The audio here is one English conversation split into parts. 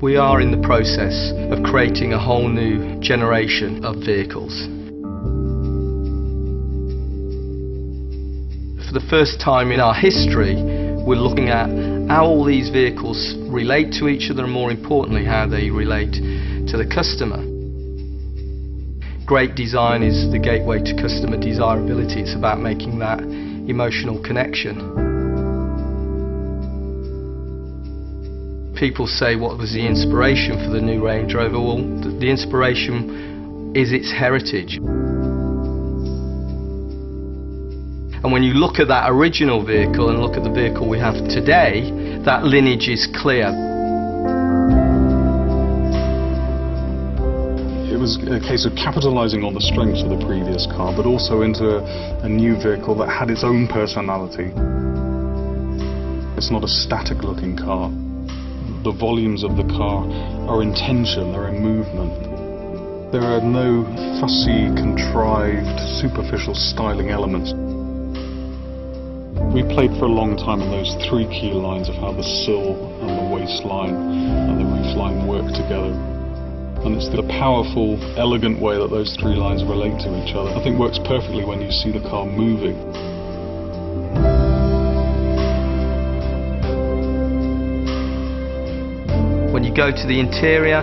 We are in the process of creating a whole new generation of vehicles. For the first time in our history, we're looking at how all these vehicles relate to each other, and more importantly, how they relate to the customer. Great design is the gateway to customer desirability. It's about making that emotional connection. People say, what was the inspiration for the new Range Rover? Well, the inspiration is its heritage. And when you look at that original vehicle and look at the vehicle we have today, that lineage is clear. It was a case of capitalizing on the strengths of the previous car, but also into a new vehicle that had its own personality. It's not a static looking car. The volumes of the car are in tension, they're in movement. There are no fussy, contrived, superficial styling elements. We played for a long time on those three key lines of how the sill and the waistline and the roofline work together. And it's the powerful, elegant way that those three lines relate to each other, I think works perfectly when you see the car moving. When you go to the interior,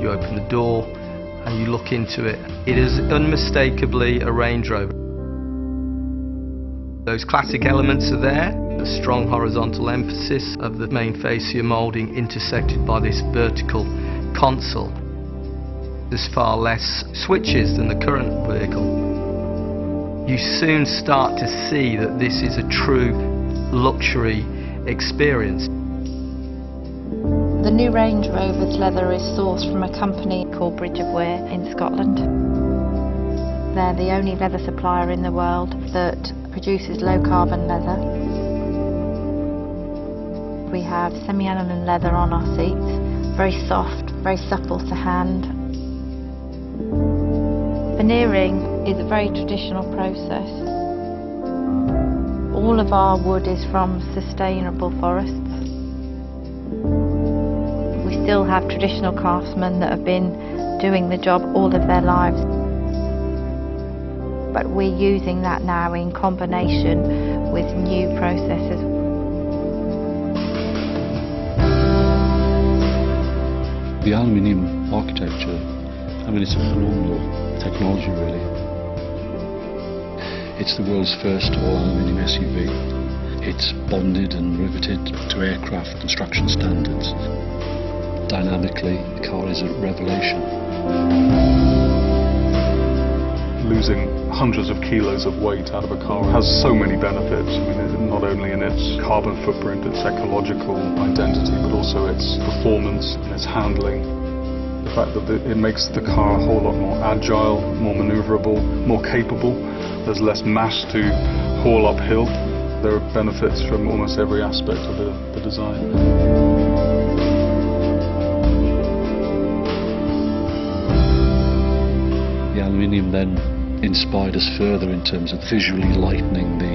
you open the door and you look into it. It is unmistakably a Range Rover. Those classic elements are there, the strong horizontal emphasis of the main fascia moulding intersected by this vertical console. There's far less switches than the current vehicle. You soon start to see that this is a true luxury experience. The new Range Rover's leather is sourced from a company called Bridge of Wear in Scotland. They're the only leather supplier in the world that produces low carbon leather. We have semi-aniline leather on our seats, very soft, very supple to hand. Veneering is a very traditional process. All of our wood is from sustainable forests. We still have traditional craftsmen that have been doing the job all of their lives. But we're using that now in combination with new processes. The aluminium architecture, I mean, it's a phenomenal technology really. It's the world's first all-aluminium SUV. It's bonded and riveted to aircraft construction standards. Dynamically, the car is a revelation. Losing hundreds of kilos of weight out of a car has so many benefits. I mean, not only in its carbon footprint, its ecological identity, but also its performance and its handling. The fact that it makes the car a whole lot more agile, more maneuverable, more capable. There's less mass to haul uphill. There are benefits from almost every aspect of the design. The aluminium then inspired us further in terms of visually lightening the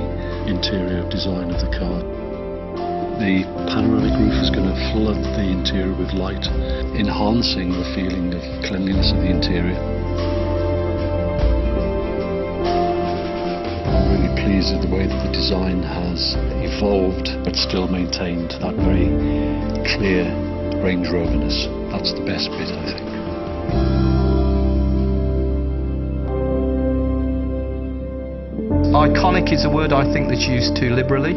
interior design of the car. The panoramic roof is going to flood the interior with light, enhancing the feeling of cleanliness of the interior. I'm really pleased with the way that the design has evolved but still maintained that very clear Range Rover-ness. That's the best bit, I think. Iconic is a word I think that's used too liberally.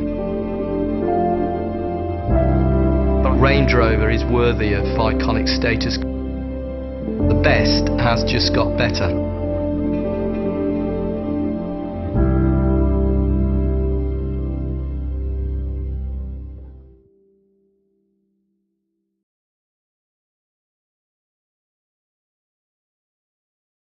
But Range Rover is worthy of iconic status. The best has just got better.